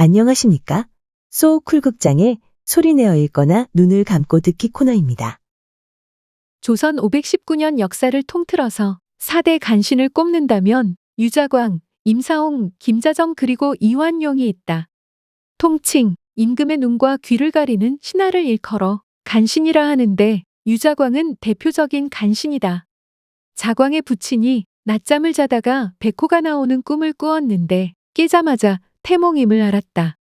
안녕하십니까? 소쿨극장의 소리내어 읽거나 눈을 감고 듣기 코너입니다. 조선 519년 역사를 통틀어서 4대 간신을 꼽는다면 유자광, 임사홍, 김자정 그리고 이완용이 있다. 통칭 임금의 눈과 귀를 가리는 신하를 일컬어 간신이라 하는데 유자광은 대표적인 간신이다. 자광의 부친이 낮잠을 자다가 백호가 나오는 꿈을 꾸었는데 깨자마자 태몽임을 알았다.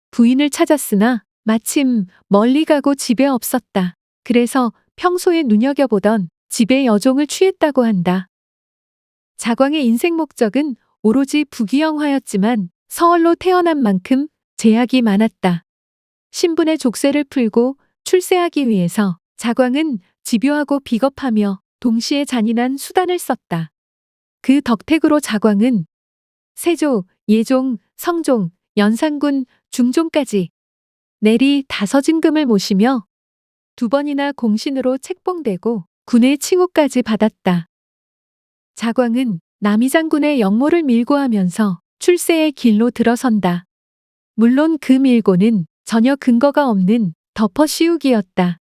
부인을 찾았으나 마침 멀리 가고 집에 없었다. 그래서 평소에 눈여겨보던 집의 여종을 취했다고 한다. 자광의 인생 목적은 오로지 부귀영화였지만 서얼로 태어난 만큼 제약이 많았다. 신분의 족쇄를 풀고 출세하기 위해서 자광은 집요하고 비겁하며 동시에 잔인한 수단을 썼다. 그 덕택으로 자광은 세조, 예종, 성종, 연산군, 중종까지 내리 5임금을 모시며 2번이나 공신으로 책봉되고 군의 칭호까지 받았다. 자광은 남이장군의 역모를 밀고하면서 출세의 길로 들어선다. 물론 그 밀고는 전혀 근거가 없는 덮어씌우기였다.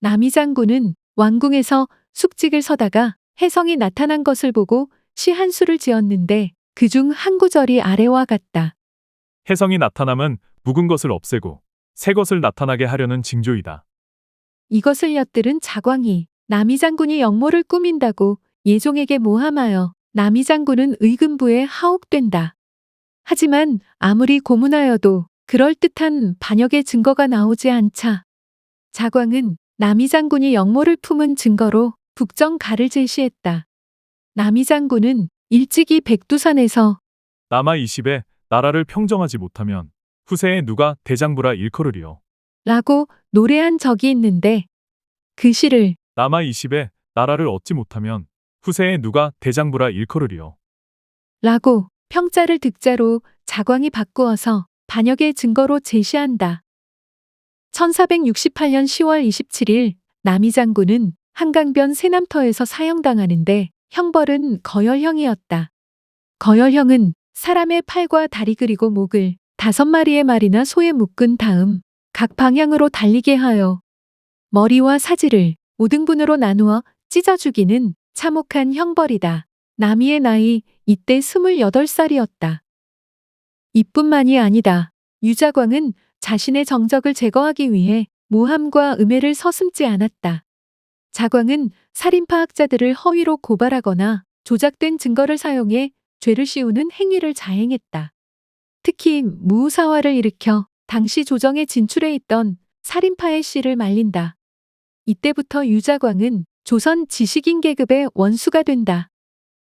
남이장군은 왕궁에서 숙직을 서다가 혜성이 나타난 것을 보고 시 한 수를 지었는데 그중 한 구절이 아래와 같다. 혜성이 나타남은 묵은 것을 없애고 새 것을 나타나게 하려는 징조이다. 이것을 엿들은 자광이 남이장군이 역모를 꾸민다고 예종에게 모함하여 남이장군은 의금부에 하옥된다. 하지만 아무리 고문하여도 그럴듯한 반역의 증거가 나오지 않자 자광은 남이장군이 역모를 품은 증거로 북정가를 제시했다. 남이장군은 일찍이 백두산에서 남아 20에 나라를 평정하지 못하면 후세에 누가 대장부라 일컬으리요. 라고 노래한 적이 있는데 그 시를 남아 20에 나라를 얻지 못하면 후세에 누가 대장부라 일컬으리요. 라고 평자를 득자로 자광이 바꾸어서 반역의 증거로 제시한다. 1468년 10월 27일 남이장군은 한강변 세남터에서 사형당하는데 형벌은 거열형이었다. 거열형은 사람의 팔과 다리 그리고 목을 5마리의 말이나 소에 묶은 다음 각 방향으로 달리게 하여 머리와 사지를 5등분으로 나누어 찢어 죽이는 참혹한 형벌이다. 남이의 나이 이때 28살이었다. 이뿐만이 아니다. 유자광은 자신의 정적을 제거하기 위해 모함과 음해를 서슴지 않았다. 자광은 살인파학자들을 허위로 고발하거나 조작된 증거를 사용해 죄를 씌우는 행위를 자행했다. 특히 무우사화를 일으켜 당시 조정에 진출해 있던 살인파의 씨를 말린다. 이때부터 유자광은 조선 지식인 계급의 원수가 된다.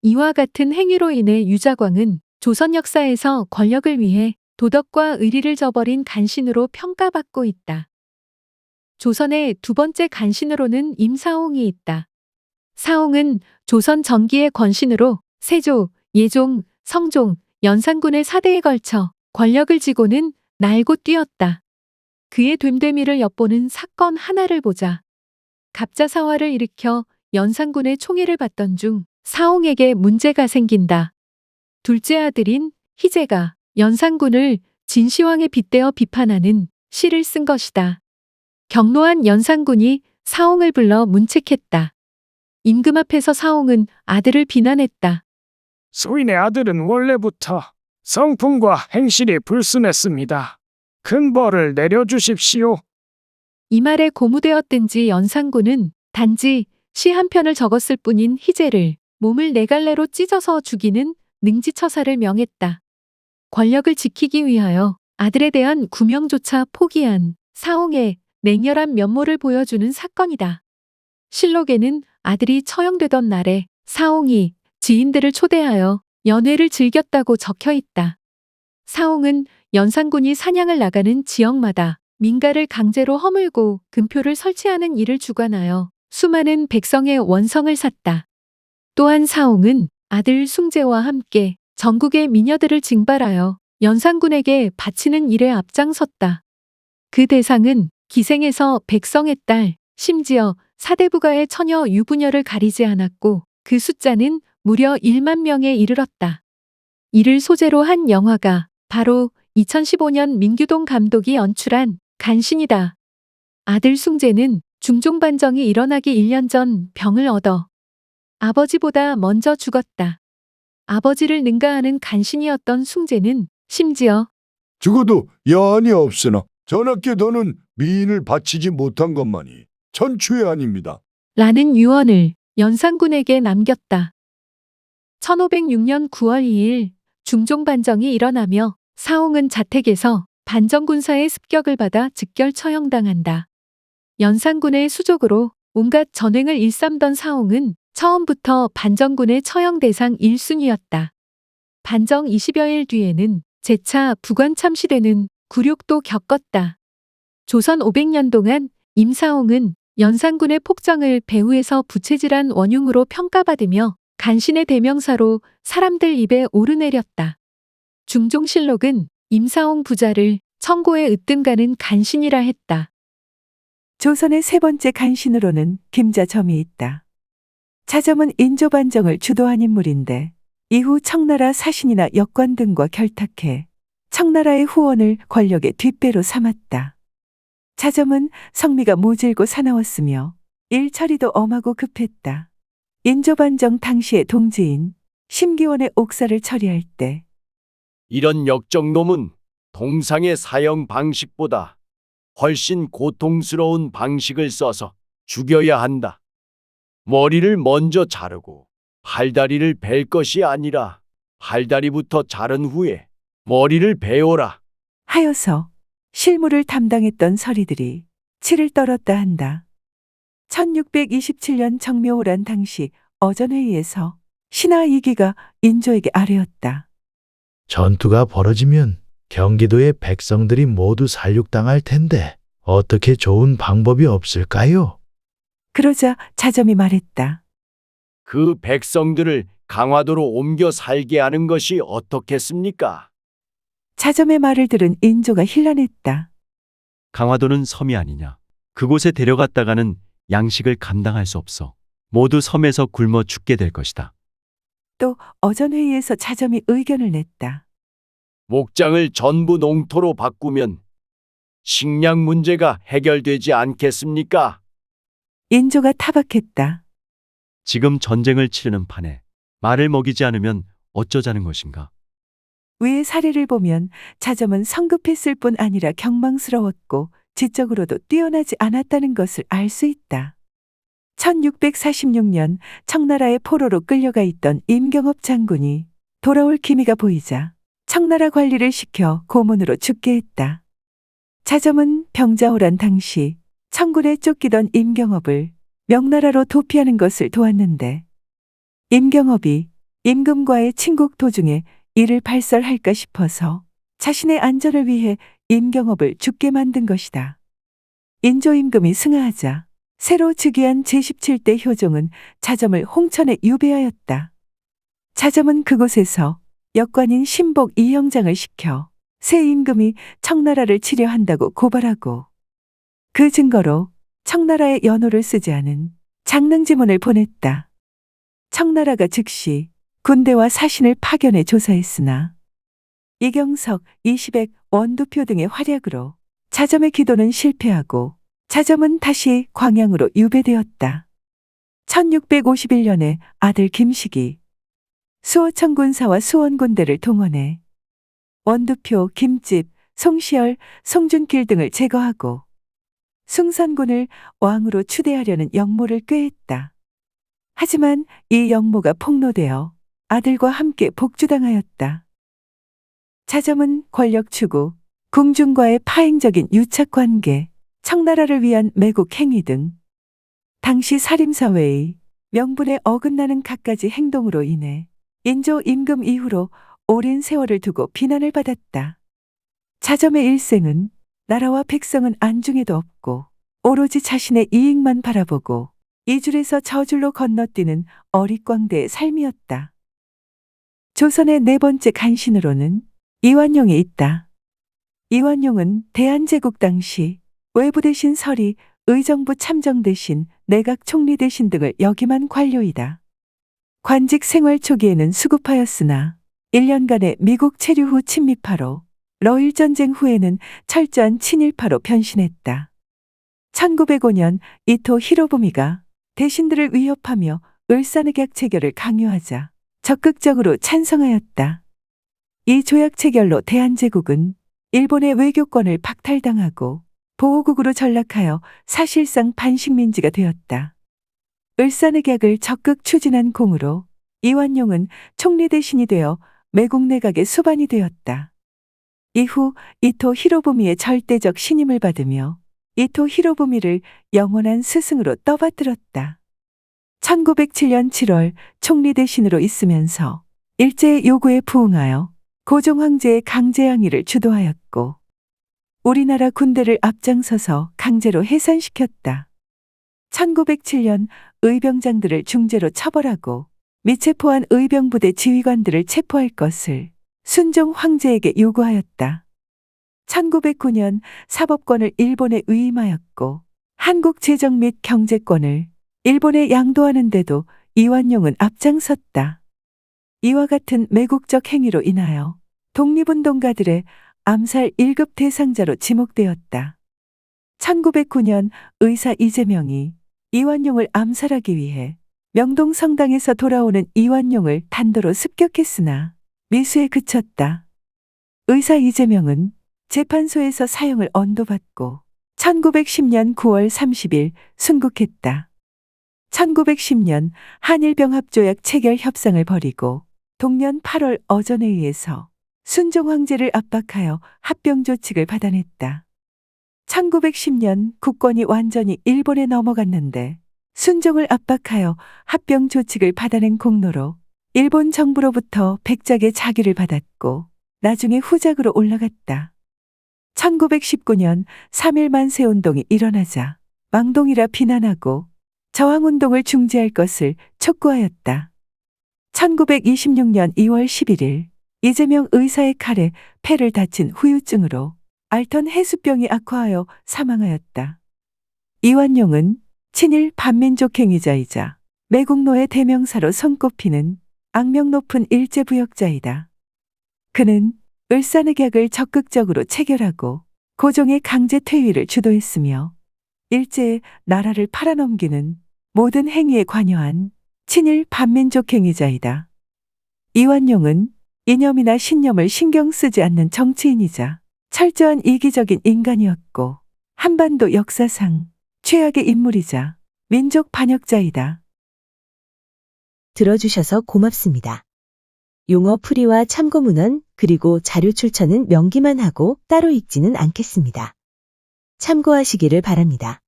이와 같은 행위로 인해 유자광은 조선 역사에서 권력을 위해 도덕과 의리를 저버린 간신으로 평가받고 있다. 조선의 2번째 간신으로는 임사홍이 있다. 사홍은 조선 전기의 권신으로 세조, 예종, 성종, 연산군의 4대에 걸쳐 권력을 쥐고는 날고 뛰었다. 그의 됨됨이를 엿보는 사건 하나를 보자. 갑자사화를 일으켜 연산군의 총애를 받던 중 사홍에게 문제가 생긴다. 둘째 아들인 희재가 연산군을 진시황에 빗대어 비판하는 시를 쓴 것이다. 격노한 연산군이 사홍을 불러 문책했다. 임금 앞에서 사홍은 아들을 비난했다. 소인의 아들은 원래부터 성품과 행실이 불순했습니다. 큰 벌을 내려주십시오. 이 말에 고무되었든지 연산군은 단지 시 한 편을 적었을 뿐인 희재를 몸을 4갈래로 찢어서 죽이는 능지처사를 명했다. 권력을 지키기 위하여 아들에 대한 구명조차 포기한 사홍의 냉혈한 면모를 보여주는 사건이다. 실록에는 아들이 처형되던 날에 사홍이 지인들을 초대하여 연회를 즐겼다고 적혀 있다. 사홍은 연산군이 사냥을 나가는 지역마다 민가를 강제로 허물고 금표를 설치하는 일을 주관하여 수많은 백성의 원성을 샀다. 또한 사홍은 아들 숭제와 함께 전국의 미녀들을 징발하여 연산군에게 바치는 일에 앞장섰다. 그 대상은 기생에서 백성의 딸, 심지어 사대부가의 처녀 유부녀를 가리지 않았고 그 숫자는 무려 1만 명에 이르렀다. 이를 소재로 한 영화가 바로 2015년 민규동 감독이 연출한 간신이다. 아들 숭재는 중종반정이 일어나기 1년 전 병을 얻어 아버지보다 먼저 죽었다. 아버지를 능가하는 간신이었던 숭재는 심지어 죽어도 여한이 없으나 전하께 너는 미인을 바치지 못한 것만이 천추의 아닙니다. 라는 유언을 연산군에게 남겼다. 1506년 9월 2일 중종반정이 일어나며 사홍은 자택에서 반정군사의 습격을 받아 즉결 처형당한다. 연산군의 수족으로 온갖 전횡을 일삼던 사홍은 처음부터 반정군의 처형 대상 1순위였다. 반정 20여일 뒤에는 재차 부관 참시되는 굴욕도 겪었다. 조선 500년 동안 임사홍은 연산군의 폭정을 배후에서 부채질한 원흉으로 평가받으며 간신의 대명사로 사람들 입에 오르내렸다. 중종실록은 임사홍 부자를 청고에 으뜸가는 간신이라 했다. 조선의 세 번째 간신으로는 김자점이 있다. 자점은 인조반정을 주도한 인물인데 이후 청나라 사신이나 역관 등과 결탁해 청나라의 후원을 권력의 뒷배로 삼았다. 자점은 성미가 모질고 사나웠으며 일처리도 엄하고 급했다. 인조반정 당시의 동지인 심기원의 옥사를 처리할 때 이런 역정놈은 동상의 사형 방식보다 훨씬 고통스러운 방식을 써서 죽여야 한다. 머리를 먼저 자르고 팔다리를 벨 것이 아니라 팔다리부터 자른 후에 머리를 베어라. 하여서 실무를 담당했던 서리들이 치를 떨었다 한다. 1627년 정묘호란 당시 어전회의에서 신하 이기가 인조에게 아뢰었다. 전투가 벌어지면 경기도의 백성들이 모두 살육당할 텐데 어떻게 좋은 방법이 없을까요? 그러자 자점이 말했다. 그 백성들을 강화도로 옮겨 살게 하는 것이 어떻겠습니까? 자점의 말을 들은 인조가 혼란했다. 강화도는 섬이 아니냐. 그곳에 데려갔다가는 양식을 감당할 수 없어. 모두 섬에서 굶어 죽게 될 것이다. 또 어전회의에서 자점이 의견을 냈다. 목장을 전부 농토로 바꾸면 식량 문제가 해결되지 않겠습니까? 인조가 타박했다. 지금 전쟁을 치르는 판에 말을 먹이지 않으면 어쩌자는 것인가. 위의 사례를 보면 자점은 성급했을 뿐 아니라 경망스러웠고 지적으로도 뛰어나지 않았다는 것을 알 수 있다. 1646년 청나라의 포로로 끌려가 있던 임경업 장군이 돌아올 기미가 보이자 청나라 관리를 시켜 고문으로 죽게 했다. 자점은 병자호란 당시 청군에 쫓기던 임경업을 명나라로 도피하는 것을 도왔는데 임경업이 임금과의 친국 도중에 이를 발설할까 싶어서 자신의 안전을 위해 임경업을 죽게 만든 것이다. 인조 임금이 승하하자 새로 즉위한 제17대 효종은 자점을 홍천에 유배하였다. 자점은 그곳에서 역관인 신복 이형장을 시켜 새 임금이 청나라를 치려한다고 고발하고 그 증거로 청나라의 연호를 쓰지 않은 장릉지문을 보냈다. 청나라가 즉시 군대와 사신을 파견해 조사했으나 이경석, 이시백, 원두표 등의 활약으로 자점의 기도는 실패하고 자점은 다시 광양으로 유배되었다. 1651년에 아들 김식이 수호천 군사와 수원 군대를 동원해 원두표, 김집, 송시열, 송준길 등을 제거하고 숭선군을 왕으로 추대하려는 역모를 꾀했다. 하지만 이 역모가 폭로되어 아들과 함께 복주당하였다. 자점은 권력 추구, 궁중과의 파행적인 유착관계, 청나라를 위한 매국 행위 등 당시 살림사회의 명분에 어긋나는 갖가지 행동으로 인해 인조 임금 이후로 오랜 세월을 두고 비난을 받았다. 자점의 일생은 나라와 백성은 안중에도 없고 오로지 자신의 이익만 바라보고 이 줄에서 저 줄로 건너뛰는 어릿광대의 삶이었다. 조선의 네 번째 간신으로는 이완용이 있다. 이완용은 대한제국 당시 외부 대신 서리, 의정부 참정 대신, 내각 총리 대신 등을 역임한 관료이다. 관직 생활 초기에는 수급하였으나 1년간의 미국 체류 후 친미파로 러일 전쟁 후에는 철저한 친일파로 변신했다. 1905년 이토 히로부미가 대신들을 위협하며 을사늑약 체결을 강요하자 적극적으로 찬성하였다. 이 조약 체결로 대한제국은 일본의 외교권을 박탈당하고 보호국으로 전락하여 사실상 반식민지가 되었다. 을사늑약을 적극 추진한 공으로 이완용은 총리 대신이 되어 매국 내각의 수반이 되었다. 이후 이토 히로부미의 절대적 신임을 받으며 이토 히로부미를 영원한 스승으로 떠받들었다. 1907년 7월 총리 대신으로 있으면서 일제의 요구에 부응하여 고종 황제의 강제양위를 주도하였고 우리나라 군대를 앞장서서 강제로 해산시켰다. 1907년 의병장들을 중죄로 처벌하고 미체포한 의병부대 지휘관들을 체포할 것을 순종 황제에게 요구하였다. 1909년 사법권을 일본에 위임하였고 한국 재정 및 경제권을 일본에 양도하는데도 이완용은 앞장섰다. 이와 같은 매국적 행위로 인하여 독립운동가들의 암살 1급 대상자로 지목되었다. 1909년 의사 이재명이 이완용을 암살하기 위해 명동 성당에서 돌아오는 이완용을 단도로 습격했으나 미수에 그쳤다. 의사 이재명은 재판소에서 사형을 언도받고 1910년 9월 30일 순국했다. 1910년 한일병합조약 체결 협상을 벌이고 동년 8월 어전에 의해서 순종 황제를 압박하여 합병 조칙을 받아냈다. 1910년 국권이 완전히 일본에 넘어갔는데 순종을 압박하여 합병 조칙을 받아낸 공로로 일본 정부로부터 백작의 자기를 받았고 나중에 후작으로 올라갔다. 1919년 3.1 만세운동이 일어나자 망동이라 비난하고 저항운동을 중지할 것을 촉구하였다. 1926년 2월 11일 이재명 의사의 칼에 폐를 다친 후유증으로 알턴 해수병이 악화하여 사망하였다. 이완용은 친일 반민족 행위자이자 매국노의 대명사로 손꼽히는 악명 높은 일제부역자이다. 그는 을사늑약을 적극적으로 체결하고 고종의 강제 퇴위를 주도했으며 일제의 나라를 팔아넘기는 모든 행위에 관여한 친일 반민족 행위자이다. 이완용은 이념이나 신념을 신경 쓰지 않는 정치인이자 철저한 이기적인 인간이었고 한반도 역사상 최악의 인물이자 민족 반역자이다. 들어주셔서 고맙습니다. 용어 풀이와 참고 문헌 그리고 자료 출처는 명기만 하고 따로 읽지는 않겠습니다. 참고하시기를 바랍니다.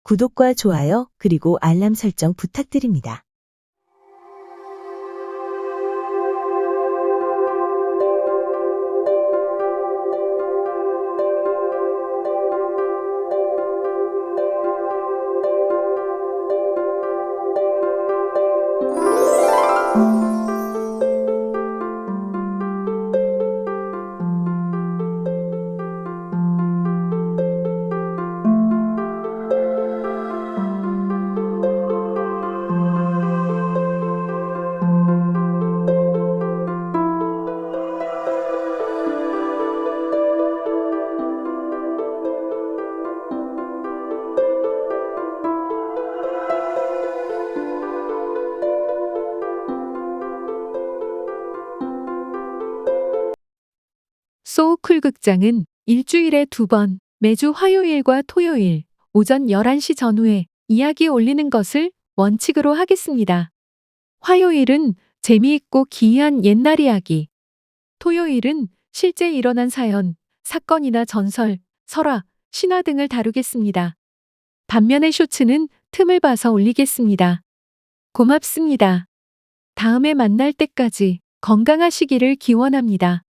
구독과 좋아요 그리고 알람 설정 부탁드립니다. 소우쿨 극장은 일주일에 2번, 매주 화요일과 토요일, 오전 11시 전후에 이야기 올리는 것을 원칙으로 하겠습니다. 화요일은 재미있고 기이한 옛날 이야기, 토요일은 실제 일어난 사연, 사건이나 전설, 설화, 신화 등을 다루겠습니다. 반면에 쇼츠는 틈을 봐서 올리겠습니다. 고맙습니다. 다음에 만날 때까지 건강하시기를 기원합니다.